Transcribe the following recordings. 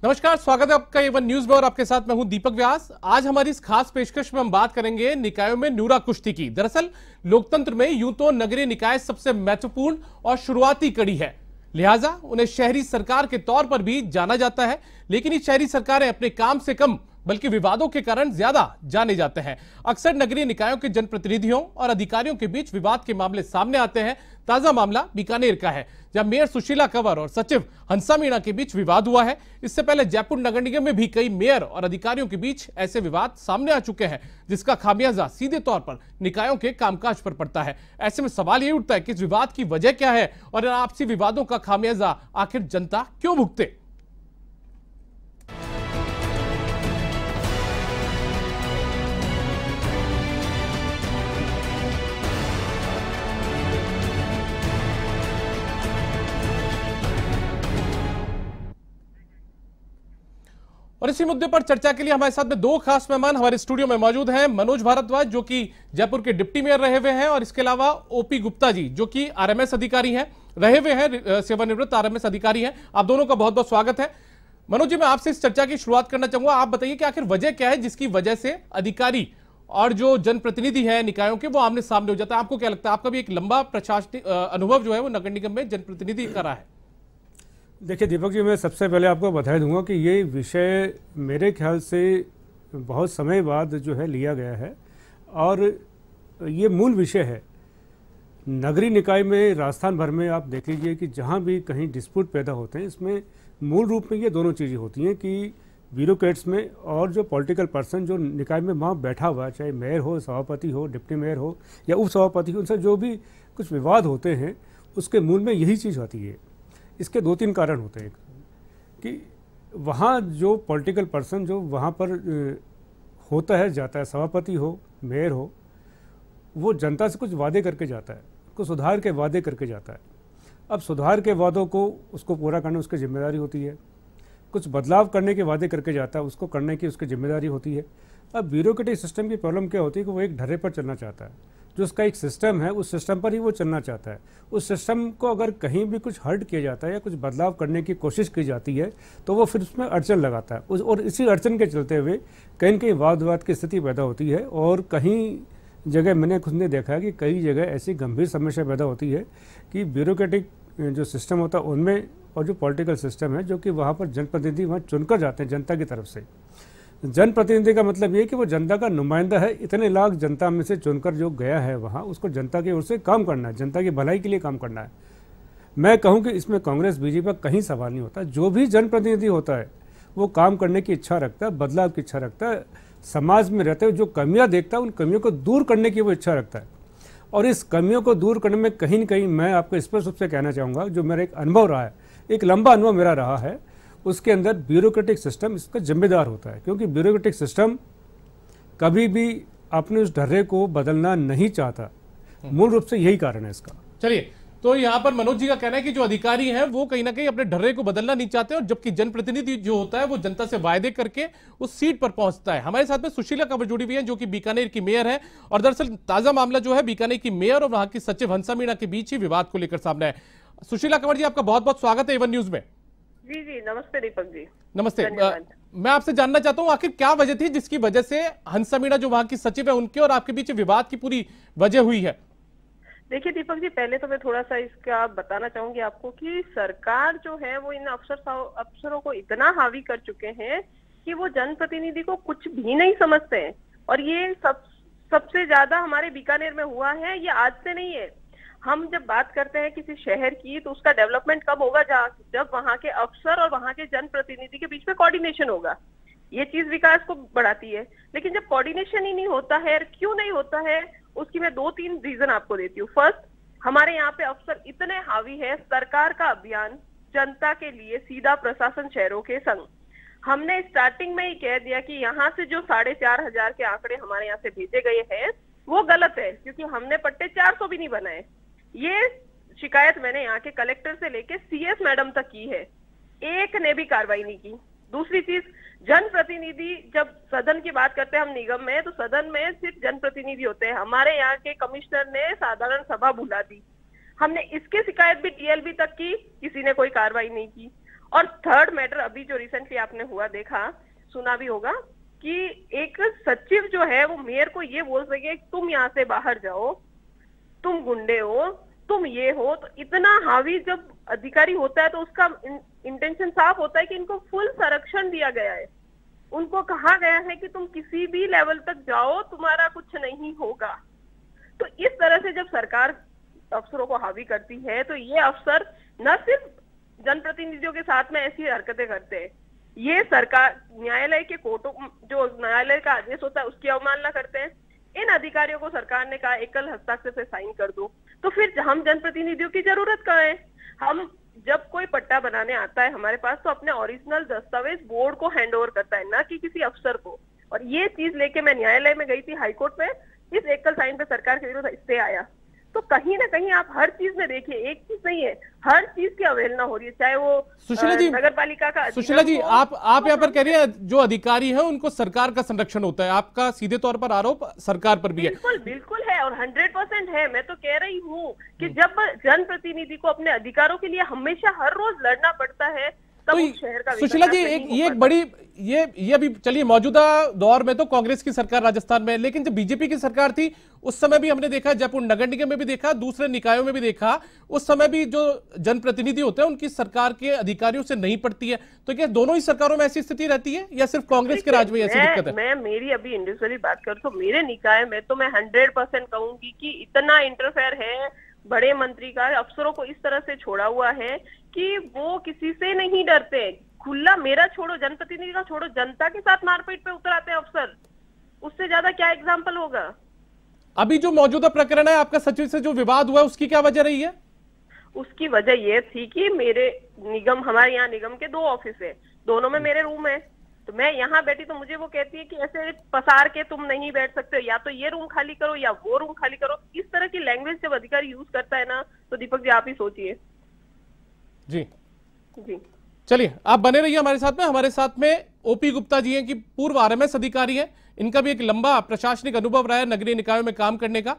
नमस्कार, स्वागत है आपका A1 न्यूज में और आपके साथ मैं हूं दीपक व्यास। आज हमारी इस खास पेशकश में हम बात करेंगे निकायों में न्यूरा कुश्ती की। दरअसल लोकतंत्र में यूं तो नगरीय निकाय सबसे महत्वपूर्ण और शुरुआती कड़ी है, लिहाजा उन्हें शहरी सरकार के तौर पर भी जाना जाता है। लेकिन ये शहरी सरकारें अपने काम से कम बल्कि विवादों के कारण ज्यादा जाने जाते हैं। अक्सर नगरीय निकायों के जनप्रतिनिधियों और अधिकारियों के बीच विवाद के मामले सामने आते हैं। ताजा मामला बीकानेर का है, जहां मेयर सुशीला कंवर और सचिव हंसा मीणा के बीच विवाद हुआ है। इससे पहले जयपुर नगर निगम में भी कई मेयर और अधिकारियों के बीच ऐसे विवाद सामने आ चुके हैं, जिसका खामियाजा सीधे तौर पर निकायों के कामकाज पर पड़ता है। ऐसे में सवाल ये उठता है कि इस विवाद की वजह क्या है और इन आपसी विवादों का खामियाजा आखिर जनता क्यों भुगते। और इसी मुद्दे पर चर्चा के लिए हमारे साथ में दो खास मेहमान हमारे स्टूडियो में मौजूद हैं। मनोज भारद्वाज जो कि जयपुर के डिप्टी मेयर रहे हुए हैं, और इसके अलावा ओपी गुप्ता जी जो कि आरएमएस अधिकारी हैं, रहे हुए हैं सेवानिवृत्त आरएमएस अधिकारी हैं। आप दोनों का बहुत बहुत स्वागत है। मनोज जी, मैं आपसे इस चर्चा की शुरुआत करना चाहूंगा। आप बताइए कि आखिर वजह क्या है जिसकी वजह से अधिकारी और जो जनप्रतिनिधि है निकायों के, वो आमने सामने हो जाता है। आपको क्या लगता है? आपका भी एक लंबा प्रशासनिक अनुभव जो है वो नगर निगम में जनप्रतिनिधि का रहा है। देखिए दीपक जी, मैं सबसे पहले आपको बधाई दूंगा कि ये विषय मेरे ख्याल से बहुत समय बाद जो है लिया गया है, और ये मूल विषय है। नगरीय निकाय में राजस्थान भर में आप देख लीजिए कि जहाँ भी कहीं डिस्प्यूट पैदा होते हैं, इसमें मूल रूप में ये दोनों चीज़ें होती हैं कि ब्यूरोक्रेट्स में और जो पॉलिटिकल पर्सन जो निकाय में वहाँ बैठा हुआ है, चाहे मेयर हो, सभापति हो, डिप्टी मेयर हो या उप सभापति हो, उनसे जो भी कुछ विवाद होते हैं उसके मूल में यही चीज़ होती है। इसके दो तीन कारण होते हैं कि वहाँ जो पॉलिटिकल पर्सन जो वहाँ पर होता है, जाता है, सभापति हो, मेयर हो, वो जनता से कुछ वादे करके जाता है, कुछ सुधार के वादे करके जाता है। अब सुधार के वादों को उसको पूरा करना उसकी जिम्मेदारी होती है। कुछ बदलाव करने के वादे करके जाता है, उसको करने की उसकी जिम्मेदारी होती है। अब ब्यूरोक्रेटिक सिस्टम की प्रॉब्लम क्या होती है कि वो एक ढर्रे पर चलना चाहता है। जो उसका एक सिस्टम है, उस सिस्टम पर ही वो चलना चाहता है। उस सिस्टम को अगर कहीं भी कुछ हर्ट किया जाता है या कुछ बदलाव करने की कोशिश की जाती है तो वो फिर उसमें अड़चन लगाता है और इसी अड़चन के चलते हुए कहीं न कहीं वाद विवाद की स्थिति पैदा होती है। और कहीं जगह मैंने खुद ने देखा है कि कई जगह ऐसी गंभीर समस्या पैदा होती है कि ब्यूरोक्रेटिक जो सिस्टम होता है उनमें और जो पॉलिटिकल सिस्टम है, जो कि वहाँ पर जनप्रतिनिधि वहाँ चुनकर जाते हैं जनता की तरफ से। जनप्रतिनिधि का मतलब ये कि वो जनता का नुमाइंदा है। इतने लाख जनता में से चुनकर जो गया है वहाँ, उसको जनता की ओर से काम करना है, जनता की भलाई के लिए काम करना है। मैं कहूँ कि इसमें कांग्रेस बीजेपी का कहीं सवाल नहीं होता। जो भी जनप्रतिनिधि होता है वो काम करने की इच्छा रखता है, बदलाव की इच्छा रखता है, समाज में रहते हुए जो कमियाँ देखता है उन कमियों को दूर करने की वो इच्छा रखता है। और इस कमियों को दूर करने में कहीं न कहीं मैं आपको स्पष्ट रूप से कहना चाहूँगा, जो मेरा एक अनुभव रहा है, एक लंबा अनुभव मेरा रहा है, उसके अंदर ब्यूरोक्रेटिक सिस्टम इसका जिम्मेदार होता है। क्योंकि ब्यूरोक्रेटिक सिस्टम कभी भी अपने उस ढर्रे को बदलना नहीं चाहता। मूल रूप से यही कारण है इसका। चलिए, तो यहाँ पर मनोज जी का कहना है कि जो अधिकारी हैं वो कहीं ना कहीं अपने ढर्रे को बदलना नहीं चाहते, और जबकि जनप्रतिनिधि जो होता है वो जनता से वायदे करके उस सीट पर पहुंचता है। हमारे साथ में सुशीला कंवर जुड़ी हुई है जो कि बीकानेर की मेयर है, और दरअसल ताजा मामला जो है बीकानेर की मेयर और वहां की सचिव हंसा मीणा के बीच ही विवाद को लेकर सामने है। सुशीला कंवर जी, आपका बहुत बहुत स्वागत है A1 न्यूज में। जी जी, नमस्ते दीपक जी। नमस्ते। मैं आपसे जानना चाहता हूं आखिर क्या वजह थी जिसकी वजह से हंसा मीणा जो वहां की सचिव है उनके और आपके बीच विवाद की पूरी वजह हुई है? देखिए दीपक जी, पहले तो मैं थोड़ा सा इसका बताना चाहूंगी आपको कि सरकार जो है वो इन अफसरों को इतना हावी कर चुके हैं कि वो जनप्रतिनिधि को कुछ भी नहीं समझते हैं। और ये सबसे ज्यादा हमारे बीकानेर में हुआ है। ये आज से नहीं है। हम जब बात करते हैं किसी शहर की तो उसका डेवलपमेंट कब होगा? जब वहाँ के अफसर और वहाँ के जनप्रतिनिधि के बीच में कोऑर्डिनेशन होगा। ये चीज विकास को बढ़ाती है। लेकिन जब कोऑर्डिनेशन ही नहीं होता है, क्यों नहीं होता है, उसकी मैं 2-3 रीजन आपको देती हूँ। फर्स्ट, हमारे यहाँ पे अफसर इतने हावी है। सरकार का अभियान जनता के लिए, सीधा प्रशासन शहरों के संग। हमने स्टार्टिंग में ही कह दिया कि यहाँ से जो 4,500 के आंकड़े हमारे यहाँ से भेजे गए हैं वो गलत है, क्योंकि हमने पट्टे 400 भी नहीं बनाए। ये शिकायत मैंने यहाँ के कलेक्टर से लेके सीएस मैडम तक की है, एक ने भी कार्रवाई नहीं की। दूसरी चीज, जनप्रतिनिधि, जब सदन की बात करते हैं हम निगम में, तो सदन में सिर्फ जनप्रतिनिधि होते हैं। हमारे यहाँ के कमिश्नर ने साधारण सभा बुला दी। हमने इसकी शिकायत भी डीएलबी तक की, किसी ने कोई कार्रवाई नहीं की। और थर्ड मैटर अभी जो रिसेंटली आपने हुआ देखा, सुना भी होगा कि एक सचिव जो है वो मेयर को ये बोल सके तुम यहाँ से बाहर जाओ, तुम गुंडे हो, तुम ये हो। तो इतना हावी जब अधिकारी होता है तो उसका इंटेंशन साफ होता है कि इनको फुल संरक्षण दिया गया है, उनको कहा गया है कि तुम किसी भी लेवल तक जाओ, तुम्हारा कुछ नहीं होगा। तो इस तरह से जब सरकार अफसरों को हावी करती है तो ये अफसर न सिर्फ जनप्रतिनिधियों के साथ में ऐसी हरकतें करते हैं, ये सरकार न्यायालय के कोर्टों, जो न्यायालय का आदेश होता है उसकी अवमानना करते हैं। इन अधिकारियों को सरकार ने कहा एकल हस्ताक्षर से साइन कर दो, तो फिर हम जनप्रतिनिधियों की जरूरत कहाँ है? हम जब कोई पट्टा बनाने आता है हमारे पास तो अपने ओरिजिनल दस्तावेज बोर्ड को हैंड ओवर करता है, ना कि किसी अफसर को। और ये चीज लेके मैं न्यायालय में गई थी, हाईकोर्ट में, इस एकल साइन पे सरकार के विरुद्ध स्टे आया। तो कहीं ना कहीं आप हर चीज में देखिए, एक चीज नहीं है, हर चीज की अवहेलना हो रही है, चाहे वो सुशीला जी, नगर पालिका का। सुशीला जी, आप यहाँ पर कह रही हैं जो अधिकारी है उनको सरकार का संरक्षण होता है, आपका सीधे तौर पर आरोप सरकार पर भी है। बिल्कुल बिल्कुल है और 100% है। मैं तो कह रही हूँ कि जब जनप्रतिनिधि को अपने अधिकारों के लिए हमेशा हर रोज लड़ना पड़ता है, तो सुशीला जी, ये एक बड़ी ये अभी चलिए, मौजूदा दौर में तो कांग्रेस की सरकार राजस्थान में, लेकिन जब बीजेपी की सरकार थी उस समय भी हमने देखा, जयपुर नगर निगम में भी देखा, दूसरे निकायों में भी देखा, उस समय भी जो जनप्रतिनिधि होते हैं उनकी सरकार के अधिकारियों से नहीं पड़ती है। तो क्या दोनों ही सरकारों में ऐसी स्थिति रहती है या सिर्फ कांग्रेस के राज में ऐसी दिक्कत है? मैं मेरी अभी इंडिविजुअली बात करूं तो मेरे निकाय में तो मैं 100% कहूंगी कि इतना इंटरफेयर है बड़े मंत्री का, अफसरों को इस तरह से छोड़ा हुआ है कि वो किसी से नहीं डरते। खुला, मेरा छोड़ो, जनप्रतिनिधि का छोड़ो, जनता के साथ मारपीट पे उतर आते हैं अफसर। उससे ज्यादा क्या एग्जाम्पल होगा? अभी जो मौजूदा प्रकरण है आपका सचिव से जो विवाद हुआ है उसकी क्या वजह रही है? उसकी वजह ये थी कि मेरे निगम, हमारे यहाँ निगम के 2 ऑफिस है, दोनों में मेरे रूम है। तो मैं यहाँ बैठी तो मुझे वो कहती है कि ऐसे पसार के तुम नहीं बैठ सकते हो, या तो ये रूम खाली करो या वो रूम खाली करो। इस तरह की लैंग्वेज जब अधिकारी यूज करता है ना, तो दीपक जी आप ही सोचिए। जी जी, चलिए आप बने रहिए हमारे साथ में। हमारे साथ में ओपी गुप्ता जी हैं कि पूर्व आरएमएस अधिकारी हैं, इनका भी एक लंबा प्रशासनिक अनुभव रहा है नगरीय निकायों में काम करने का।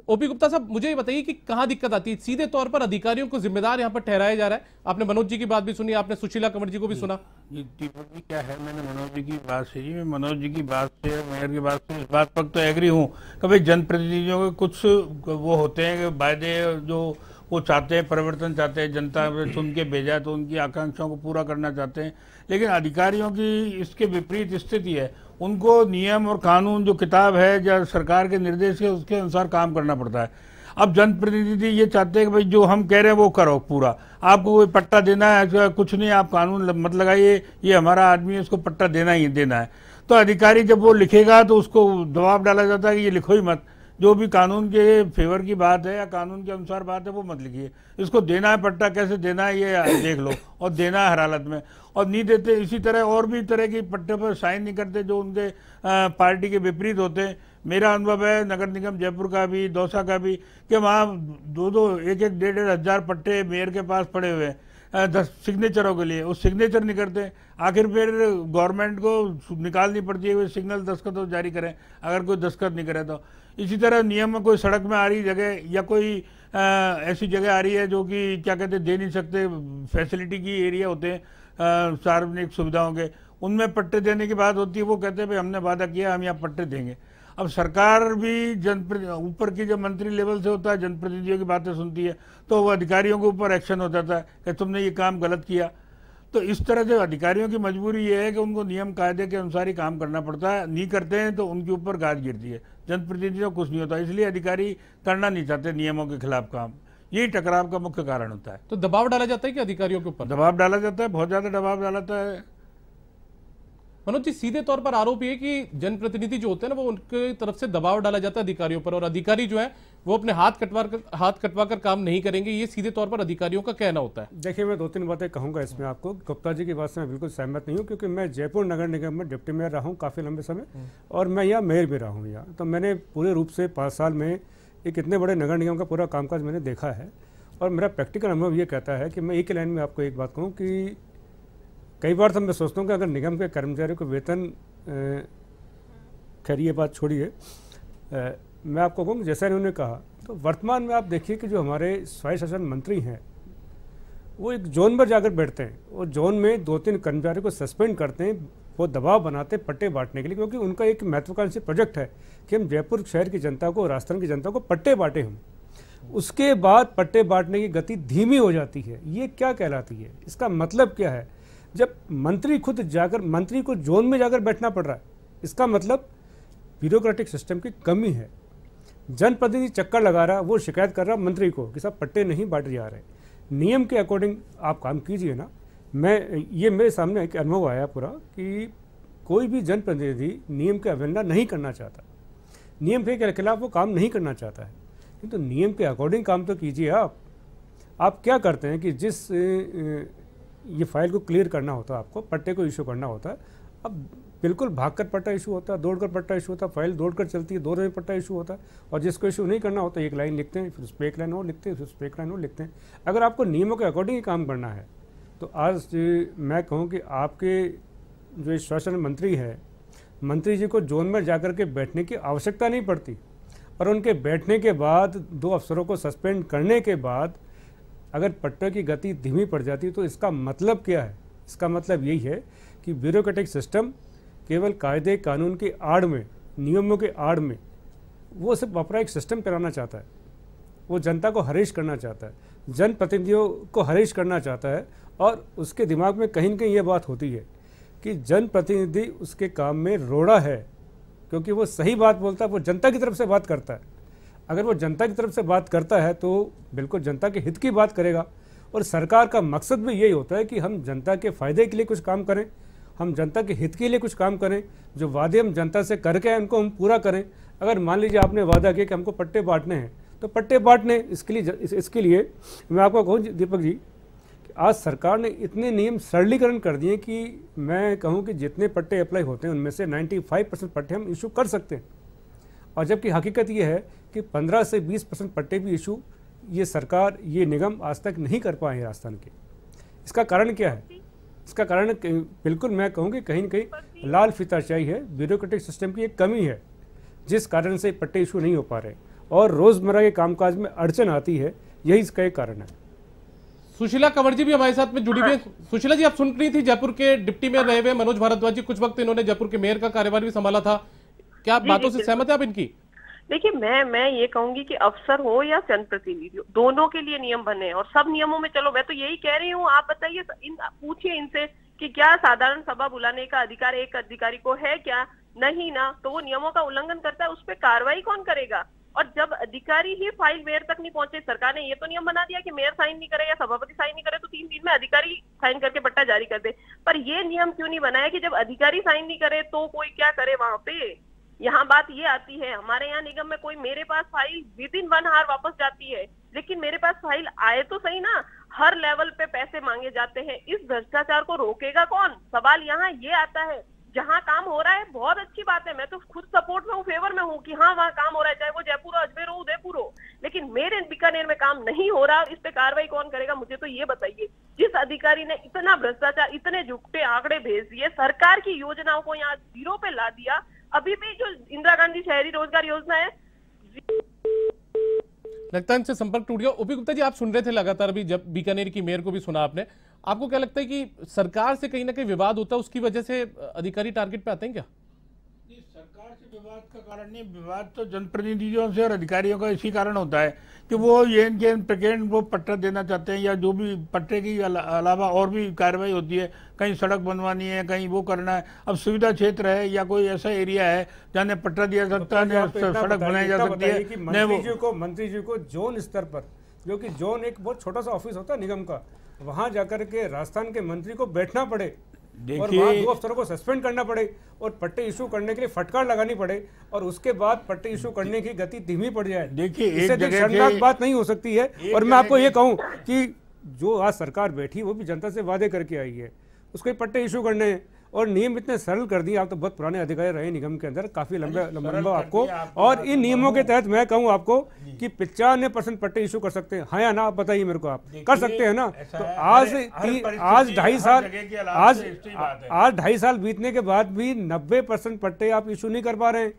ओपी गुप्ता साहब, मुझे ये बताइए कि कहां दिक्कत आती है? सीधे तौर पर अधिकारियों को जिम्मेदार यहां पर ठहराया जा रहा है। आपने मनोज जी की बात भी सुनी, आपने सुशीला कंवर जी को भी सुना। जी दीपक जी, क्या है, मैंने मनोज जी की बात से, जी मैं मनोज जी की बात से, मेयर की बात से इस बात पर तो एग्री हूँ कि भाई जनप्रतिनिधियों के कुछ वो होते हैं कि वायदे जो वो चाहते हैं, परिवर्तन चाहते हैं, जनता चुन के भेजा तो उनकी आकांक्षाओं को पूरा करना चाहते हैं। लेकिन अधिकारियों की इसके विपरीत स्थिति है, उनको नियम और कानून जो किताब है जो सरकार के निर्देश है उसके अनुसार काम करना पड़ता है। अब जनप्रतिनिधि ये चाहते हैं कि भाई जो हम कह रहे हैं वो करो पूरा, आपको कोई पट्टा देना है कुछ नहीं, आप कानून मत लगाइए, ये हमारा आदमी है, उसको पट्टा देना ही देना है। तो अधिकारी जब वो लिखेगा तो उसको दबाव डाला जाता है कि ये लिखो ही मत, जो भी कानून के फेवर की बात है या कानून के अनुसार बात है वो मत लिखिए, इसको देना है पट्टा, कैसे देना है ये देख लो, और देना है हर हालत में, और नहीं देते। इसी तरह और भी तरह की पट्टे पर साइन नहीं करते जो उनके पार्टी के विपरीत होते हैं। मेरा अनुभव है नगर निगम जयपुर का भी, दौसा का भी, कि वहाँ 2-2, 1-1, 1.5 हज़ार पट्टे मेयर के पास पड़े हुए हैं 10 सिग्नेचरों के लिए, वो सिग्नेचर नहीं करते। आखिर फिर गवर्नमेंट को निकालनी पड़ती है सिग्नल दस्तखत जारी करें, अगर कोई दस्तखत नहीं करे तो। इसी तरह नियम में कोई सड़क में आ रही जगह या कोई ऐसी जगह आ रही है जो कि क्या कहते दे नहीं सकते, फैसिलिटी की एरिया होते हैं सार्वजनिक सुविधाओं के, उनमें पट्टे देने की बात होती है, वो कहते हैं भाई हमने वादा किया हम यहाँ पट्टे देंगे। अब सरकार भी ऊपर की जो मंत्री लेवल से होता है जनप्रतिनिधियों की बातें सुनती है, तो वो अधिकारियों के ऊपर एक्शन हो जाता है कि तुमने ये काम गलत किया। तो इस तरह से अधिकारियों की मजबूरी ये है कि उनको नियम कायदे के अनुसार ही काम करना पड़ता है, नहीं करते हैं तो उनके ऊपर गाज गिरती है। जनप्रतिनिधियों को कुछ नहीं होता, इसलिए अधिकारी करना नहीं चाहते नियमों के खिलाफ काम, यही टकराव का मुख्य कारण होता है। तो दबाव डाला जाता है कि अधिकारियों के ऊपर? दबाव डाला जाता है, बहुत ज्यादा दबाव डाला जाता है। मनोज जी, सीधे तौर पर आरोप ये कि जनप्रतिनिधि जो होते हैं ना वो उनकी तरफ से दबाव डाला जाता है अधिकारियों पर, और अधिकारी जो है वो अपने हाथ कटवा कर काम नहीं करेंगे, ये सीधे तौर पर अधिकारियों का कहना होता है। देखिए, मैं 2-3 बातें कहूंगा इसमें आपको। गुप्ता जी की बात से मैं बिल्कुल सहमत नहीं हूँ, क्योंकि मैं जयपुर नगर निगम में डिप्टी मेयर रहा हूँ काफ़ी लंबे समय, और मैं यहाँ मेयर भी रहा हूँ यहाँ। तो मैंने पूरे रूप से 5 साल में एक इतने बड़े नगर निगम का पूरा कामकाज मैंने देखा है, और मेरा प्रैक्टिकल अनुभव ये कहता है कि मैं एक लाइन में आपको एक बात कहूँ कि कई बार तो मैं सोचता हूँ कि अगर निगम के कर्मचारियों को वेतन, खैर ये बात छोड़िए, मैं आपको कहूँ जैसा इन्होंने कहा, तो वर्तमान में आप देखिए कि जो हमारे स्वायत्त शासन मंत्री हैं वो एक जोन पर जाकर बैठते हैं, वो जोन में 2-3 कर्मचारियों को सस्पेंड करते हैं, वो दबाव बनाते हैं पट्टे बांटने के लिए, क्योंकि उनका एक महत्वाकांक्षी प्रोजेक्ट है कि हम जयपुर शहर की जनता को, राजस्थान की जनता को पट्टे बांटे हम। उसके बाद पट्टे बांटने की गति धीमी हो जाती है। ये क्या कहलाती है? इसका मतलब क्या है? जब मंत्री खुद जाकर, मंत्री को जोन में जाकर बैठना पड़ रहा है, इसका मतलब ब्यूरोक्रेटिक सिस्टम की कमी है। जनप्रतिनिधि चक्कर लगा रहा, वो शिकायत कर रहा मंत्री को कि साहब पट्टे नहीं बांटे जा रहे। नियम के अकॉर्डिंग आप काम कीजिए ना। ये मेरे सामने एक अनुभव आया पूरा कि कोई भी जनप्रतिनिधि नियम की अवहेलना नहीं करना चाहता, नियम के खिलाफ वो काम नहीं करना चाहता है, किंतु नियम के अकॉर्डिंग काम तो कीजिए। आप क्या करते हैं कि जिस ये फाइल को क्लियर करना होता है, आपको पट्टे को इशू करना होता है, अब बिल्कुल भागकर पट्टा इशू होता है, दौड़कर पट्टा इशू होता है, फाइल दौड़कर चलती है, 2 में पट्टा इशू होता है, और जिसको इशू नहीं करना होता एक लाइन लिखते हैं, फिर उस पर एक लाइन और लिखते हैं, फिर उस पर एक लाइन और लिखते हैं। अगर आपको नियमों के अकॉर्डिंग ही काम करना है तो आज मैं कहूँ कि आपके जो शासन मंत्री है, मंत्री जी को जोन में जाकर के बैठने की आवश्यकता नहीं पड़ती, और उनके बैठने के बाद 2 अफसरों को सस्पेंड करने के बाद अगर पट्टे की गति धीमी पड़ जाती है तो इसका मतलब क्या है? इसका मतलब यही है कि ब्यूरोक्रेटिक सिस्टम केवल कायदे कानून की आड़ में, नियमों के आड़ में वो सिर्फ अपना एक सिस्टम कराना चाहता है, वो जनता को हरीश करना चाहता है, जनप्रतिनिधियों को हरीश करना चाहता है, और उसके दिमाग में कहीं न कहीं ये बात होती है कि जनप्रतिनिधि उसके काम में रोड़ा है, क्योंकि वो सही बात बोलता है, वो जनता की तरफ से बात करता है। अगर वो जनता की तरफ से बात करता है तो बिल्कुल जनता के हित की बात करेगा, और सरकार का मकसद भी यही होता है कि हम जनता के फायदे के लिए कुछ काम करें, हम जनता के हित के लिए कुछ काम करें, जो वादे हम जनता से करके हैं उनको हम पूरा करें। अगर मान लीजिए आपने वादा किया कि हमको पट्टे बांटने हैं तो पट्टे बांटने, इसके लिए मैं आपको कहूँ दीपक जी, आज सरकार ने इतने नियम सरलीकरण कर दिए कि मैं कहूं कि जितने पट्टे अप्लाई होते हैं उनमें से 95% पट्टे हम इशू कर सकते हैं, और जबकि हकीकत ये है कि 15 से 20% पट्टे भी इशू ये सरकार, ये निगम आज तक नहीं कर पाए हैं राजस्थान के। इसका कारण क्या है? इसका कारण बिल्कुल मैं कहूँ कि कहीं न कहीं लाल फीताशाही है, ब्यूरोक्रेटिक सिस्टम की एक कमी है, जिस कारण से पट्टे इशू नहीं हो पा रहे और रोज़मर्रा के कामकाज में अड़चन आती है। यही इसका एक कारण है। सुशीला कंवर जी भी हमारे साथ में जुड़ी हुई है। सुशीला जी, आप सुन रही थी, जयपुर के डिप्टी मेयर रहे हुए मनोज भारद्वाज जी, कुछ वक्त इन्होंने जयपुर के मेयर का कार्यभार भी संभाला था, क्या आप बातों से सहमत है आप इनकी? देखिए, मैं ये कहूंगी कि अफसर हो या जनप्रतिनिधि हो, दोनों के लिए नियम बने, और सब नियमों में चलो। मैं तो यही कह रही हूँ, आप बताइए, पूछिए इनसे कि क्या साधारण सभा बुलाने का अधिकार एक अधिकारी को है क्या? नहीं ना, तो वो नियमों का उल्लंघन करता है, उस पर कार्रवाई कौन करेगा? और जब अधिकारी ही फाइल मेयर तक नहीं पहुंचे, सरकार ने ये तो नियम बना दिया कि मेयर साइन नहीं करे या सभापति साइन नहीं करे तो 3 दिन में अधिकारी साइन करके पट्टा जारी कर दे। पर ये नियम क्यों नहीं बनाया कि जब अधिकारी साइन नहीं करे तो कोई क्या करे वहां पे? यहाँ बात ये आती है, हमारे यहाँ निगम में कोई मेरे पास फाइल विदिन 1 आवर वापस जाती है, लेकिन मेरे पास फाइल आए तो सही ना, हर लेवल पे पैसे मांगे जाते हैं। इस भ्रष्टाचार को रोकेगा कौन? सवाल यहाँ ये आता है। जहाँ काम हो रहा है बहुत अच्छी बात है, मैं तो खुद सपोर्ट में हूँ, फेवर में हूँ कि हाँ वहाँ काम हो रहा है, चाहे वो जयपुर हो, अजमेर हो, उदयपुर हो, लेकिन मेरे बीकानेर में काम नहीं हो रहा, इस पे कार्रवाई कौन करेगा? मुझे तो ये बताइए। जिस अधिकारी ने इतना भ्रष्टाचार, इतने झुकते आंकड़े भेज दिए, सरकार की योजनाओं को यहाँ 0 पे ला दिया, अभी भी जो इंदिरा गांधी शहरी रोजगार योजना है, लगता है इनसे संपर्क टूट गया। ओपी गुप्ता जी, आप सुन रहे थे लगातार, अभी जब बीकानेर की मेयर को भी सुना आपने, आपको क्या लगता है कि सरकार से कहीं ना कहीं विवाद होता है, उसकी वजह से अधिकारी टारगेट पे आते हैं क्या? सरकार से विवाद का कारण नहीं, विवाद तो जनप्रतिनिधियों से और अधिकारियों का इसी कारण होता है कि वो ये प्रकेंड वो पट्टा देना चाहते हैं, या जो भी पट्टे की अलावा और भी कार्रवाई होती है, कहीं सड़क बनवानी है, कहीं वो करना है। अब सुविधा क्षेत्र है या कोई ऐसा एरिया है जहाँ पट्टा दिया सकता है, सड़क बनाई जा सकती है। मंत्री जी को जोन स्तर पर, जो कि जोन एक बहुत छोटा सा ऑफिस होता है निगम का, वहां जाकर के राजस्थान के मंत्री को बैठना पड़े और वहां 2 अफसरों को सस्पेंड करना पड़े और पट्टे इशू करने के लिए फटकार लगानी पड़े, और उसके बाद पट्टे इशू करने की गति धीमी पड़ जाए। देखिए, इससे शर्मनाक बात नहीं हो सकती है। और मैं आपको ये कहूं कि जो आज सरकार बैठी वो भी जनता से वादे करके आई है, उसको पट्टे इशू करने हैं, और नियम इतने सरल कर दिए। आप तो बहुत पुराने अधिकारी रहे निगम के अंदर, काफी लंबा आपको, और इन नियमों के तहत मैं कहूं आपको कि 95% पट्टे इशू कर सकते हैं। हाँ या ना, आप बताइए मेरे को, आप कर सकते हैं ना? तो आज 2.5 साल बीतने के बाद भी 90% पट्टे आप इशू नहीं कर पा रहे हैं।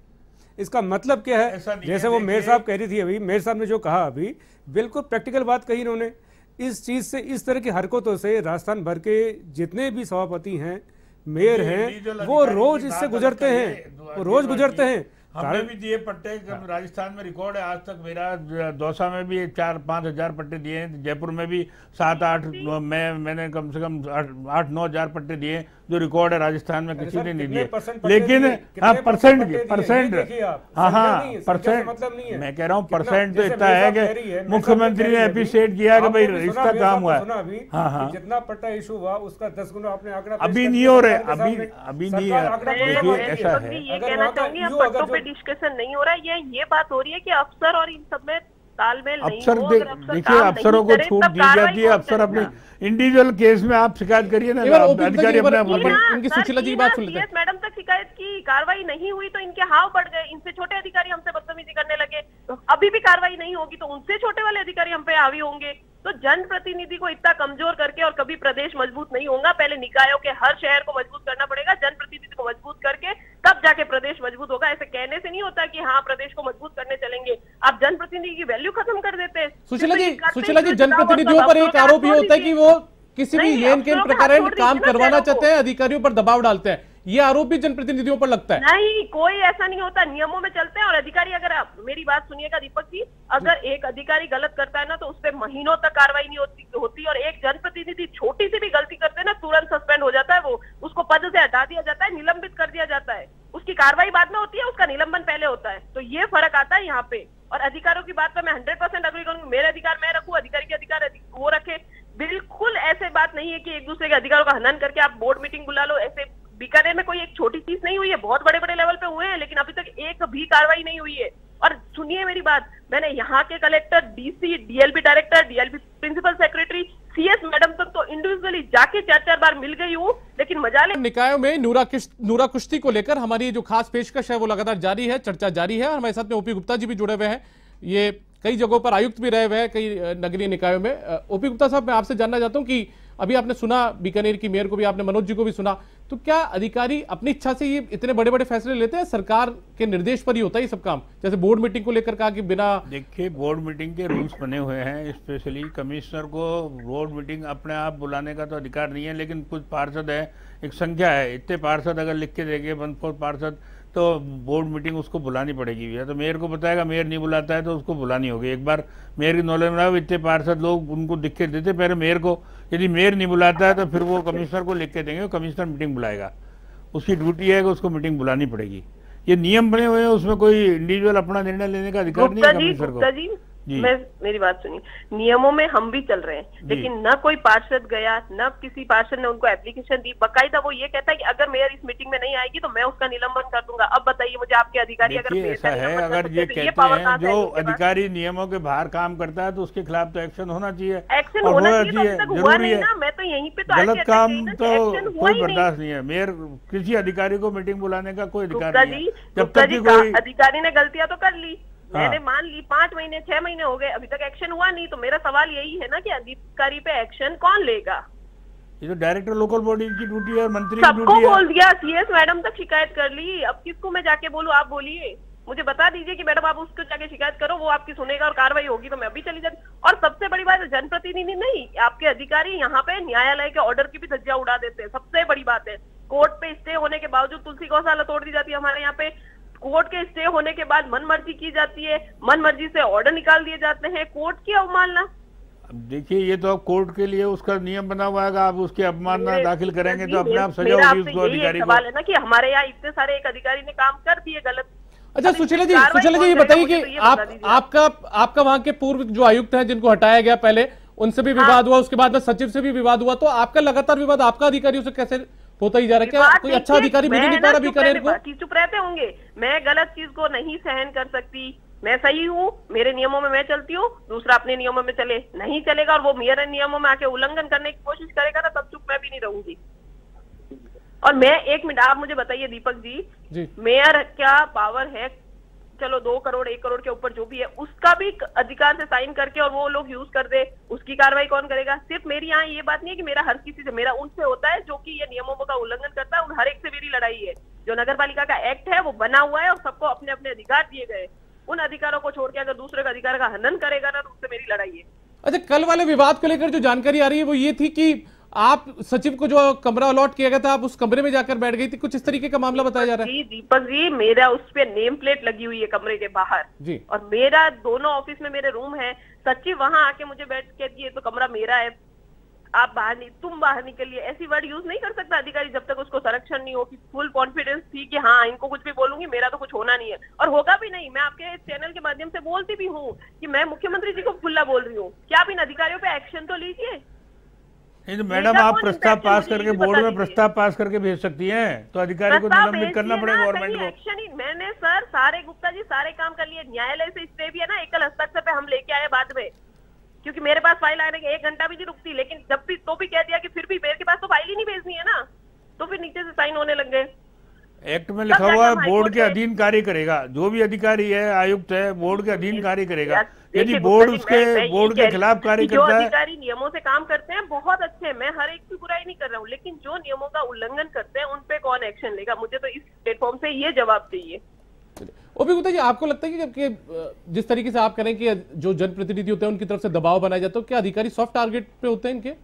इसका मतलब क्या है? जैसे वो मेयर साहब कह रही थी अभी, मेयर साहब ने जो कहा अभी, बिल्कुल प्रैक्टिकल बात कही इन्होंने इस चीज से, इस तरह की हरकतों से राजस्थान भर के जितने भी सभापति हैं, मेयर हैं, वो रोज इससे गुजरते हैं, वो रोज गुजरते हैं। हमने भी दिए पट्टे, राजस्थान में रिकॉर्ड है आज तक मेरा। दौसा में भी 4-5 हजार पट्टे दिए हैं, जयपुर में भी 7-8 मैंने कम से कम 8-9 हजार पट्टे दिए, जो रिकॉर्ड है राजस्थान में किसी ने नहीं दिए। लेकिन हाँ परसेंट, हाँ परसेंट, मैं कह रहा हूँ परसेंट तो इतना है कि मुख्यमंत्री ने अप्रिशिएट किया कि भाई इसका काम हुआ है। हाँ हाँ, जितना पट्टा इशू हुआ उसका 10 गुना आपने आंकड़ा अभी नहीं हो रहे, अभी नहीं है। देखिए ऐसा है, ये कहना चाहूंगी हम पट्टों पे डिस्कशन नहीं हो रहा है, ये बात हो रही है कि अफसर और इन सब में तालमेल नहीं अफसर हो। देखिए अफसरों को छूट दी जाती है, अफसर अपने इंडिविजुअल केस में आप शिकायत करिए ना, अधिकारी अपने इनकी सुशीला जी की बात सुन लेते हैं। मैडम तक शिकायत की, कार्रवाई नहीं हुई तो इनके हाव बढ़ गए, इनसे छोटे अधिकारी हमसे बदतमीजी करने लगे, तो अभी भी कार्रवाई नहीं होगी तो उनसे छोटे वाले अधिकारी हम पे हावी होंगे। तो जनप्रतिनिधि को इतना कमजोर करके और कभी प्रदेश मजबूत नहीं होगा। पहले निकायों के हर शहर को मजबूत करना पड़ेगा, जनप्रतिनिधि को मजबूत करके तब जाके प्रदेश मजबूत होगा। ऐसे कहने से नहीं होता कि हाँ प्रदेश को मजबूत करने चलेंगे, आप जनप्रतिनिधि की वैल्यू खत्म कर देते हैं। सुशीला जी, जनप्रतिनिधियों पर एक आरोप ये होता है कि वो किसी भी लेन केन प्रकार काम करवाना चाहते हैं, अधिकारियों पर दबाव डालते हैं, ये आरोप भी जनप्रतिनिधियों पर लगता है। नहीं, कोई ऐसा नहीं होता, नियमों में चलते हैं। और अधिकारी, अगर आप मेरी बात सुनिएगा दीपक जी, अगर एक अधिकारी गलत करता है ना तो उस पर महीनों तक कार्रवाई नहीं होती और एक जनप्रतिनिधि छोटी सी भी गलती करते हैं ना तुरंत सस्पेंड हो जाता है, वो उसको पद से हटा दिया जाता है, निलंबित कर दिया जाता है। उसकी कार्रवाई बाद में होती है, उसका निलंबन पहले होता है। तो ये फर्क आता है यहाँ पे। और अधिकारों की बात पर मैं 100% अग्री करूंगी, मेरे अधिकार मैं रखूं, अधिकारी के अधिकार वो रखे। बिल्कुल ऐसे बात नहीं है कि एक दूसरे के अधिकारों का हनन करके आप बोर्ड मीटिंग बुला लो। ऐसे बीकानेर में कोई एक छोटी चीज नहीं हुई है, बहुत बड़े बड़े लेवल पे हुए हैं, लेकिन अभी तक एक भी कार्रवाई नहीं हुई है। और सुनिए मेरी बात, मैंने यहाँ के collector, DC, DLB director, DLB principal secretary, CS madam तक तो इंडिविजुअली जाके 4-4 बार मिल गई हूँ, लेकिन मजा ले। निकायों में नूरा कुश्ती को लेकर हमारी जो खास पेशकश है वो लगातार जारी है, चर्चा जारी है। और हमारे साथ में ओपी गुप्ता जी भी जुड़े हुए हैं, ये कई जगहों पर आयुक्त भी रहे हुए हैं कई नगरीय निकायों में। ओपी गुप्ता साहब, मैं आपसे जानना चाहता हूं कि अभी आपने सुना बीकानेर की मेयर को भी, आपने मनोज जी को भी सुना, तो क्या अधिकारी अपनी इच्छा से ये इतने बड़े बड़े फैसले लेते हैं? सरकार के निर्देश पर ही होता है ये सब काम? जैसे बोर्ड मीटिंग को लेकर कहा कि बिना, देखिए बोर्ड मीटिंग के रूल्स बने हुए हैं, स्पेशली कमिश्नर को बोर्ड मीटिंग अपने आप बुलाने का तो अधिकार नहीं है, लेकिन कुछ पार्षद है, एक संख्या है, इतने पार्षद अगर लिख के देंगे 1/4 पार्षद, तो बोर्ड मीटिंग उसको बुलानी पड़ेगी। या तो मेयर को बताएगा, मेयर नहीं बुलाता है तो उसको बुलानी होगी। एक बार मेयर की नॉलेज में आए, इतने पार्षद लोग उनको लिख के देते पहले मेयर को, यदि मेयर नहीं बुलाता है तो फिर वो कमिश्नर को लिख के देंगे, कमिश्नर मीटिंग बुलाएगा। उसकी ड्यूटी है कि उसको मीटिंग बुलानी पड़ेगी। ये नियम बने हुए हैं, उसमें कोई इंडिविजुअल अपना निर्णय लेने का अधिकार नहीं है कमिश्नर को। मेरी बात सुनिए, नियमों में हम भी चल रहे हैं, लेकिन न कोई पार्षद गया, न किसी पार्षद ने उनको एप्लीकेशन दी। बकायदा वो ये कहता है कि अगर मेयर इस मीटिंग में नहीं आएगी तो मैं उसका निलंबन कर दूंगा। अब बताइए मुझे, आपके अधिकारी अगर ऐसा है, अगर ये कहते हैं जो अधिकारी नियमों के बाहर काम करता है तो उसके खिलाफ तो एक्शन होना चाहिए, एक्शन होना चाहिए, जरूरी है ना। मैं तो यहीं पे तो गलत काम तो कोई बर्दाश्त नहीं है। मेयर किसी अधिकारी को मीटिंग बुलाने का कोई अधिकार नहीं है जब तक कोई अधिकारी ने गलतियां तो कर ली, मैंने मान ली, 5 महीने 6 महीने हो गए, अभी तक एक्शन हुआ नहीं। तो मेरा सवाल यही है ना कि अधिकारी पे एक्शन कौन लेगा? ये तो डायरेक्टर लोकल बॉडी की ड्यूटी है, मंत्री की ड्यूटी है। सबको बोल दिया, सीएस मैडम तक शिकायत कर ली, अब किसको मैं जाके बोलूं? आप बोलिए, मुझे बता दीजिए कि मैडम आप उसको जाके शिकायत करो, वो आपकी सुनेगा और कार्रवाई होगी तो मैं अभी चली जाती। और सबसे बड़ी बात है, जनप्रतिनिधि नहीं, आपके अधिकारी यहाँ पे न्यायालय के ऑर्डर की भी धज्जियां उड़ा देते हैं। सबसे बड़ी बात है, कोर्ट पे स्टे होने के बावजूद तुलसी गौशाला तोड़ दी जाती है हमारे यहाँ पे। कोर्ट के स्टे होने के बाद मनमर्जी की जाती है, मनमर्जी से ऑर्डर निकाल दिए जाते हैं। कोर्ट की अवमानना, देखिए ये तो अब कोर्ट के लिए उसका नियम बना हुआ है, आप उसकी अवमानना दाखिल करेंगे तो अपने आप सजा होगी उसको, अधिकारी को। सवाल है ना कि हमारे यहाँ इतने सारे एक अधिकारी ने काम कर दिए गलत। अच्छा सुशीला जी ये बताइए कि आपका वहां के पूर्व जो आयुक्त हैं जिनको हटाया गया पहले, उनसे भी विवाद हुआ, उसके बाद में सचिव से भी विवाद हुआ, तो आपका लगातार विवाद आपका अधिकारियों से कैसे होता ही जा रहा है? क्या कोई अच्छा अधिकारी मिल नहीं पा रहा बीकानेर को? चुप रहते होंगे, मैं गलत चीज को नहीं सहन कर सकती। मैं सही हूँ, मेरे नियमों में मैं चलती हूँ, दूसरा अपने नियमों में चले, नहीं चलेगा और वो मेरे नियमों में आके उल्लंघन करने की कोशिश करेगा ना, तब चुप मैं भी नहीं रहूंगी। और मैं 1 मिनट, आप मुझे बताइए दीपक जी, मेयर क्या पावर है? चलो 2 करोड़ 1 करोड़ के ऊपर जो भी है, उसका भी अधिकार से साइन करके और वो लोग यूज कर दे, उसकी कार्रवाई कौन करेगा? सिर्फ मेरी यहाँ ये बात नहीं है कि मेरा हर किसी से, मेरा उनसे होता है जो कि ये नियमों का उल्लंघन करता है, उन हर एक से मेरी लड़ाई है। जो नगर पालिका का एक्ट है वो बना हुआ है और सबको अपने अपने अधिकार दिए गए, उन अधिकारों को छोड़ के अगर दूसरे का अधिकार का हनन करेगा ना तो उससे मेरी लड़ाई है। अच्छा, कल वाले विवाद को लेकर जो जानकारी आ रही है वो ये थी कि आप सचिव को जो कमरा अलॉट किया गया था, आप उस कमरे में जाकर बैठ गई थी, कुछ इस तरीके का मामला बताया जा रहा है। जी दीपक जी, मेरा उस पे नेम प्लेट लगी हुई है कमरे के बाहर जी, और मेरा दोनों ऑफिस में मेरे रूम है। सचिव वहां आके मुझे बैठ के ये तो कमरा मेरा है, आप बाहर नहीं, तुम बाहर निकलिए, ऐसी वर्ड यूज नहीं कर सकता अधिकारी जब तक उसको संरक्षण नहीं हो कि फुल कॉन्फिडेंस थी कि हाँ इनको कुछ भी बोलूंगी मेरा तो कुछ होना नहीं है और होगा भी नहीं। मैं आपके चैनल के माध्यम से बोलती भी हूँ कि मैं मुख्यमंत्री जी को खुला बोल रही हूँ, क्या आप इन अधिकारियों पे एक्शन तो लीजिए। नहीं तो मैडम आप प्रस्ताव पास करके बोर्ड में प्रस्ताव पास करके भेज सकती हैं, तो अधिकारी को निलंबित करना पड़ेगा गवर्नमेंट को। एक्शन ही मैंने सर सारे गुप्ता जी सारे काम कर लिए, न्यायालय से स्टे भी है ना, एकल हस्ताक्षर पे हम लेके आए बाद में, क्योंकि मेरे पास फाइल आने के 1 घंटा भी नहीं रुकती, लेकिन जब भी तो भी कह दिया कि फिर भी मेरे के पास तो फाइल ही नहीं भेजनी है ना, तो फिर नीचे से साइन होने लग गए। एक्ट में लिखा हुआ है बोर्ड के अधीन कार्य करेगा, जो भी अधिकारी है आयुक्त है बोर्ड के अधीन कार्य करेगा। यदि बोर्ड उसके बोर्ड के खिलाफ कार्य करता है, जो अधिकारी नियमों से काम करते हैं बहुत अच्छे हैं, मैं हर एक की बुराई नहीं कर रहा हूँ, लेकिन जो नियमों का उल्लंघन करते हैं उन पे कौन एक्शन लेगा, मुझे तो इस प्लेटफॉर्म से ये जवाब चाहिए। ओपी गुप्ता जी, आपको लगता है कि जिस तरीके से आप कह रहे हैं कि जो जनप्रतिनिधि होते हैं उनकी तरफ से दबाव बनाया जाता है, क्या अधिकारी सॉफ्ट टारगेट पे होते हैं इनके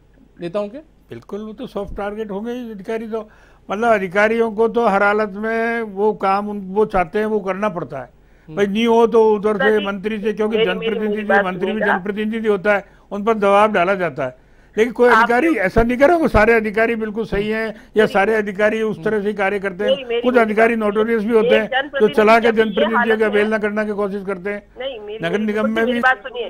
नेताओं के? बिल्कुल, वो तो सॉफ्ट टारगेट होंगे ही अधिकारी, तो मतलब अधिकारियों को तो हर हालत में वो काम वो चाहते हैं वो करना पड़ता है। भाई नहीं हो तो उधर से मंत्री से, क्योंकि जनप्रतिनिधि मंत्री भी जनप्रतिनिधि होता है, उन पर दबाव डाला जाता है। लेकिन कोई अधिकारी ऐसा नहीं करे वो सारे अधिकारी बिल्कुल सही हैं या सारे अधिकारी उस तरह से कार्य करते हैं। कुछ अधिकारी नोटोरियस भी होते हैं जो चला के जनप्रतिनिधियों की अवहेलना करने की कोशिश करते हैं। नगर निगम में भी बात सुनिए,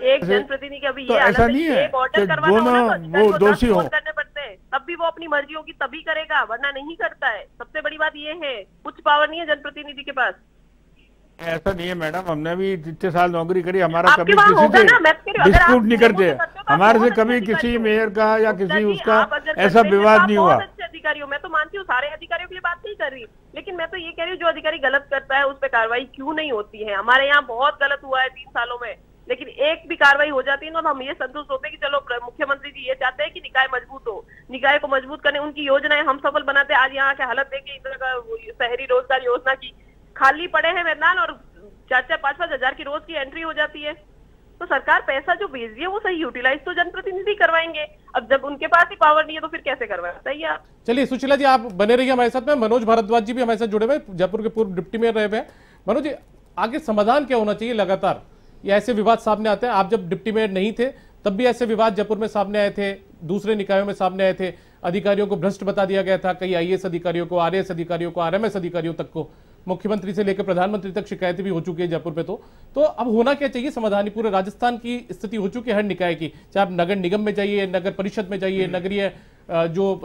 एक जनप्रतिनिधि का भी तो ऐसा नहीं है कि दोनों वो दोषी हो, करने पड़ते हैं, तब भी वो अपनी मर्जी होगी तभी करेगा, वरना नहीं करता है। सबसे बड़ी बात ये है, कुछ पावर नहीं है जनप्रतिनिधि के पास। ऐसा नहीं है मैडम, हमने भी इतने साल नौकरी करी, हमारा कभी किसी से डिस्प्यूट नहीं करते, हमारे से कभी किसी मेयर का या किसी उसका ऐसा विवाद नहीं हुआ। अच्छे अधिकारियों, मैं तो मानती हूँ सारे अधिकारियों के लिए बात नहीं कर रही, लेकिन मैं तो ये कह रही हूँ जो अधिकारी गलत करता है उस पर कार्रवाई क्यों नहीं होती है। हमारे यहाँ बहुत गलत हुआ है 3 सालों में, लेकिन एक भी कार्रवाई हो जाती है ना तो हम ये संतुष्ट होते हैं कि चलो मुख्यमंत्री जी ये चाहते हैं कि निकाय मजबूत हो, निकाय को मजबूत करने उनकी योजनाएं हम सफल बनाते हैं। आज यहाँ के हालत देखिए, इस तरह का शहरी रोजगार योजना की खाली पड़े हैं मैदान और 4-5 हजार की रोज की एंट्री हो जाती है। तो सरकार पैसा जो भेज रही है वो सही यूटिलाइज तो जनप्रतिनिधि करवाएंगे, अब जब उनके पास ही पावर नहीं है तो फिर कैसे करवाएं? सही है। चलिए सुशीला जी आप बने रहिए हमारे साथ में। मनोज भारद्वाज जी भी हमारे साथ जुड़े हुए, जयपुर के पूर्व डिप्टी मेयर रहे हुए हैं। मनोज जी, आगे समाधान क्या होना चाहिए? लगातार ये ऐसे विवाद सामने आते हैं, आप जब डिप्टी मेयर नहीं थे तब भी ऐसे विवाद जयपुर में सामने आए थे, दूसरे निकायों में सामने आए थे, अधिकारियों को भ्रष्ट बता दिया गया था, कई आईएएस अधिकारियों को, आरएएस अधिकारियों को, आरएमएस अधिकारियों तक को, मुख्यमंत्री से लेकर प्रधानमंत्री तक शिकायतें भी हो चुकी है जयपुर पे। तो अब होना क्या चाहिए समाधान? पूरे राजस्थान की स्थिति हो चुकी है हर निकाय की, चाहे आप नगर निगम में जाइए, नगर परिषद में जाइए, नगरीय जो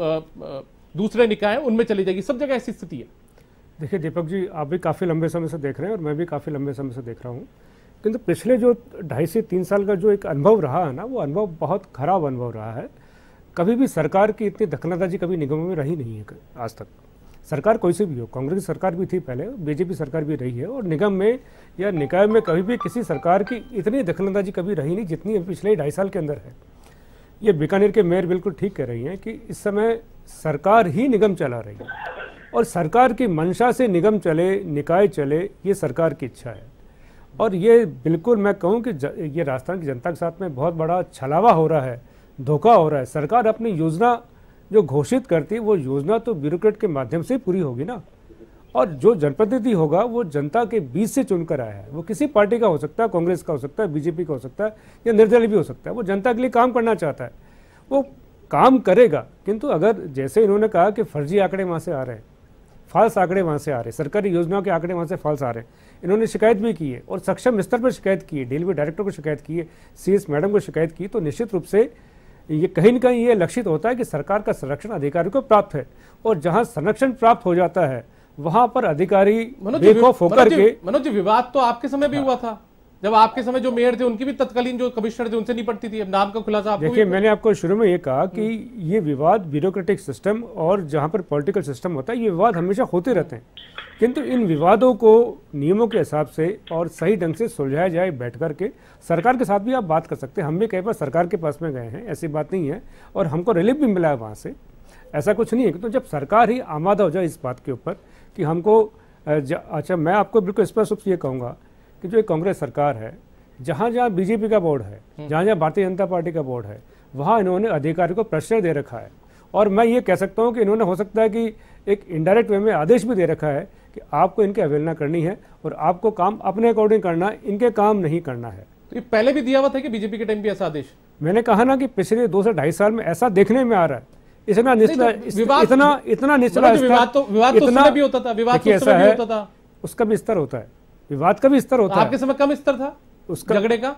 दूसरे निकाय हैं उनमें चली जाएगी, सब जगह ऐसी स्थिति है। देखिए दीपक जी, आप भी काफ़ी लंबे समय से देख रहे हैं और मैं भी काफ़ी लंबे समय से देख रहा हूँ, किंतु पिछले जो 2.5 से 3 साल का जो एक अनुभव रहा है ना, वो अनुभव बहुत खराब अनुभव रहा है। कभी भी सरकार की इतनी दखलंदाजी कभी निगमों में रही नहीं है आज तक। सरकार कोई सी भी हो, कांग्रेस सरकार भी थी पहले, बीजेपी सरकार भी रही है, और निगम में या निकाय में कभी भी किसी सरकार की इतनी दखलंदाजी कभी रही नहीं जितनी पिछले 2.5 साल के अंदर है। ये बीकानेर के मेयर बिल्कुल ठीक कह रही हैं कि इस समय सरकार ही निगम चला रही है और सरकार की मंशा से निगम चले, निकाय चले, ये सरकार की इच्छा है। और ये बिल्कुल मैं कहूँ कि ये राजस्थान की जनता के साथ में बहुत बड़ा छलावा हो रहा है, धोखा हो रहा है। सरकार अपनी योजना जो घोषित करती है वो योजना तो ब्यूरोक्रेट के माध्यम से पूरी होगी ना, और जो जनप्रतिनिधि होगा वो जनता के बीच से चुनकर आया है। वो किसी पार्टी का हो सकता है, कांग्रेस का हो सकता है, बीजेपी का हो सकता है या निर्दलीय भी हो सकता है। वो जनता के लिए काम करना चाहता है, वो काम करेगा। किंतु अगर जैसे इन्होंने कहा कि फर्जी आंकड़े वहाँ से आ रहे हैं, फाल्स आंकड़े वहाँ से आ रहे हैं, सरकारी योजनाओं के आंकड़े वहाँ से फाल्स आ रहे हैं, इन्होंने शिकायत भी की है और सक्षम स्तर पर शिकायत की है, डेलीवरी डायरेक्टर को शिकायत की है, सीएस मैडम को शिकायत की, तो निश्चित रूप से ये कहीं न कहीं ये लक्षित होता है कि सरकार का संरक्षण अधिकारियों को प्राप्त है, और जहां संरक्षण प्राप्त हो जाता है वहां पर अधिकारी बेखौफ होकर के। मनोज जी, विवाद तो आपके समय भी हुआ था, जब आपके समय जो मेयर थे उनकी भी तत्कालीन जो कमिश्नर थे उनसे नहीं पड़ती थी। अब नाम का खुलासा आपको देखिए, मैंने आपको शुरू में ये कहा कि ये विवाद ब्यूरोक्रेटिक सिस्टम और जहां पर पॉलिटिकल सिस्टम होता है, ये विवाद हमेशा होते रहते हैं, किंतु इन विवादों को नियमों के हिसाब से और सही ढंग से सुलझाया जाए बैठ करके। सरकार के साथ भी आप बात कर सकते हैं, हम भी कई बार सरकार के पास में गए हैं, ऐसी बात नहीं है, और हमको रिलीफ भी मिला है वहाँ से, ऐसा कुछ नहीं है। तो जब सरकार ही आमादा हो जाए इस बात के ऊपर कि हमको अच्छा, मैं आपको बिल्कुल स्पष्ट रूप से ये कहूँगा कि जो एक कांग्रेस सरकार है, जहाँ जहाँ बीजेपी का बोर्ड है, जहाँ जहाँ भारतीय जनता पार्टी का बोर्ड है, वहाँ इन्होंने अधिकारी को प्रेशर दे रखा है। और मैं ये कह सकता हूँ कि इन्होंने हो सकता है कि एक इनडायरेक्ट वे में आदेश भी दे रखा है कि आपको इनकी अवहेलना करनी है और आपको काम अपने अकॉर्डिंग करना है, इनके काम नहीं करना है। तो ये पहले भी दिया हुआ था कि बीजेपी के टाइम भी ऐसा आदेश? मैंने कहा ना कि पिछले 2 से 2.5 साल में ऐसा देखने में आ रहा है। इतना निचला इतना निचला विवाद तो उस समय भी होता था, विवाद तो उस समय भी होता था, उसका भी स्तर होता है, विवाद का भी स्तर होता है। आपके समय कम स्तर था उसका झगड़े का?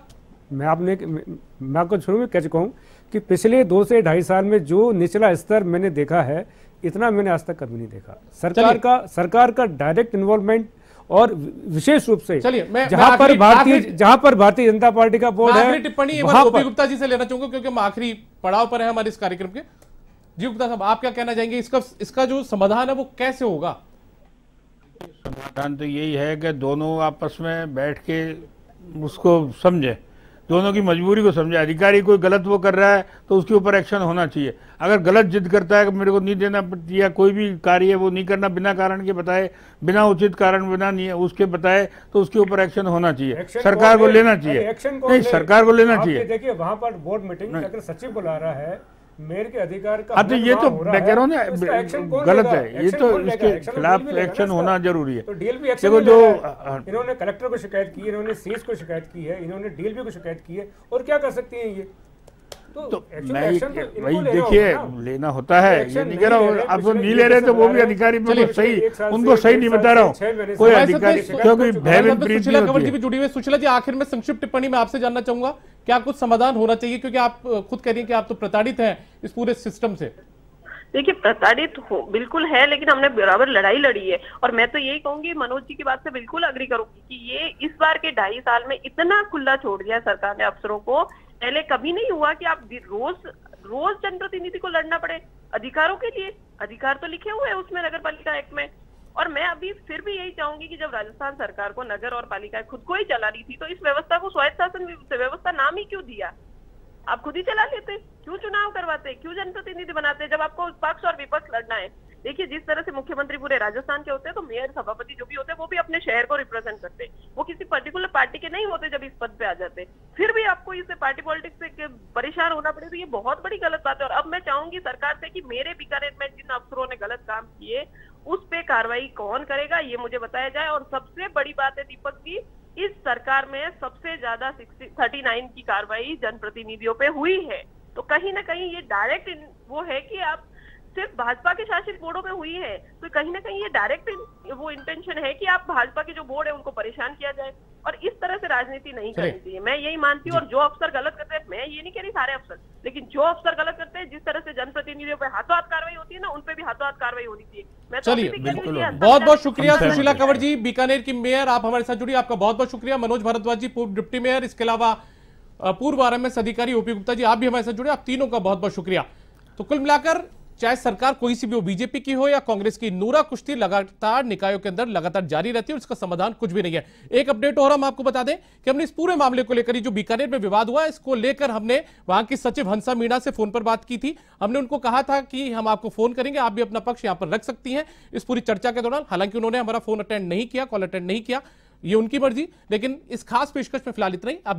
मैं आपको शुरू में कह चुका हूं कि पिछले 2 से 2.5 साल में जो निचला स्तर मैंने देखा है, इतना मैंने आज तक कभी नहीं देखा। सरकार का डायरेक्ट इन्वॉल्वमेंट और विशेष रूप से जहां पर भारतीय जनता पार्टी का बोर्ड है। टिप्पणी ओपी गुप्ता जी से लेना चाहूंगा क्योंकि हम आखिरी पड़ाव पर है हमारे इस कार्यक्रम के। जी गुप्ता साहब, आप क्या कहना चाहेंगे? इसका जो समाधान है वो कैसे होगा? समाधान तो यही है कि दोनों आपस में बैठ के उसको समझे, दोनों की मजबूरी को समझे। अधिकारी कोई गलत वो कर रहा है तो उसके ऊपर एक्शन होना चाहिए। अगर गलत जिद करता है कि मेरे को नहीं देना या कोई भी कार्य वो नहीं करना बिना कारण के बताए, बिना उचित कारण बिना नहीं उसके बताए, तो उसके ऊपर एक्शन होना चाहिए। सरकार को लेना चाहिए, नहीं सरकार को लेना चाहिए। देखिए वहां पर बोर्ड मीटिंग अगर सचिव बुला रहा है, मेयर के अधिकार का तो ये तो मैं कह रहा हूँ ना गलत है, ये तो इसके खिलाफ एक्शन होना जरूरी है। तो डीएलपी एक्शन जो इन्होंने कलेक्टर को शिकायत की, इन्होंने सीएस को शिकायत की है, इन्होंने डीएलपी को शिकायत की है, और क्या कर सकती हैं ये? तो मैं वही देखिए लेना होता है, ये नहीं कह रहा हूँ अब वो नहीं ले रहे तो वो भी अधिकारी सही, उनको सही नहीं बता रहा हूँ कोई अधिकारी, क्योंकि सुशीला कंवर जी भी जुड़ी हुई। सुशीला जी, आखिर में संक्षिप्त टिप्पणी में आपसे जानना चाहूंगा, क्या कुछ समाधान होना चाहिए? क्योंकि आप खुद कह रही हैं कि आप तो प्रताड़ित हैं इस पूरे सिस्टम से। देखिए प्रताड़ित हो बिल्कुल है, लेकिन हमने बराबर लड़ाई लड़ी है। और मैं तो यही कहूंगी, मनोज जी की बात से बिल्कुल अग्री करूंगी कि ये इस बार के 2.5 साल में इतना खुला छोड़ दिया सरकार ने अफसरों को। पहले कभी नहीं हुआ कि आप रोज जनप्रतिनिधि को लड़ना पड़े अधिकारों के लिए। अधिकार तो लिखे हुए हैं उसमें नगर पालिका एक्ट में। और मैं अभी फिर भी यही चाहूंगी कि जब राजस्थान सरकार को नगर और पालिकाएं खुद को ही चला रही थी, तो इस व्यवस्था को स्वायत्त शासन व्यवस्था नाम ही क्यों दिया? आप खुद ही चला लेते, क्यों चुनाव करवाते, क्यों जनप्रतिनिधि बनाते जब आपको पक्ष और विपक्ष लड़ना है? देखिए जिस तरह से मुख्यमंत्री पूरे राजस्थान के होते हैं, तो मेयर सभापति जो भी होते हैं वो भी अपने शहर को रिप्रेजेंट करते हैं, वो किसी पर्टिकुलर पार्टी के नहीं होते जब इस पद पे आ जाते। फिर भी आपको इससे पार्टी पॉलिटिक्स से परेशान होना पड़े, तो ये बहुत बड़ी गलत बात है। और अब मैं चाहूंगी सरकार से कि मेरे बीकानेर में जिन अफसरों ने गलत काम किए उस पे कार्रवाई कौन करेगा ये मुझे बताया जाए। और सबसे बड़ी बात है दीपक जी, इस सरकार में सबसे ज्यादा 39 की कार्रवाई जनप्रतिनिधियों पे हुई है। तो कहीं ना कहीं ये डायरेक्ट वो है कि आप सिर्फ भाजपा के शासित बोर्डों में हुई है, तो कहीं ना कहीं ये डायरेक्ट वो इंटेंशन है कि आप भाजपा के जो बोर्ड है उनको परेशान किया जाए। और इस तरह से राजनीति नहीं करनी चाहिए, मैं यही मानती हूँ। और जो अफसर गलत करते हैं, मैं ये नहीं कह रही सारे अफसर, लेकिन जो अफसर गलत करते हैं, जिस तरह से जनप्रतिनिधियों पे हाथों हाथ कार्रवाई होती है ना, उन पे भी हाथों हाथ कार्रवाई होनी चाहिए। मैं चलिए बहुत बहुत शुक्रिया सुशीला कंवर जी, बीकानेर की मेयर, आप हमारे साथ जुड़ी, आपका बहुत बहुत शुक्रिया। मनोज भारद्वाज जी, पूर्व डिप्टी मेयर, इसके अलावा पूर्व आरएमएस अधिकारी ओपी गुप्ता जी, आप भी हमारे साथ जुड़े, आप तीनों का बहुत बहुत शुक्रिया। तो कुल मिलाकर चाहे सरकार कोई सी भी हो, बीजेपी की हो या कांग्रेस की, नूरा कुश्ती लगातार निकायों के अंदर लगातार जारी रहती है और इसका समाधान कुछ भी नहीं है। एक अपडेट और हम आपको बता दें कि हमने इस पूरे मामले को लेकर, जो बीकानेर में विवाद हुआ, इसको लेकर हमने वहां की सचिव हंसा मीणा से फोन पर बात की थी। हमने उनको कहा था कि हम आपको फोन करेंगे, आप भी अपना पक्ष यहां पर रख सकती हैं इस पूरी चर्चा के दौरान। हालांकि उन्होंने हमारा फोन अटेंड नहीं किया, कॉल अटेंड नहीं किया, ये उनकी मर्जी। लेकिन इस खास पेशकश में फिलहाल इतना ही। आप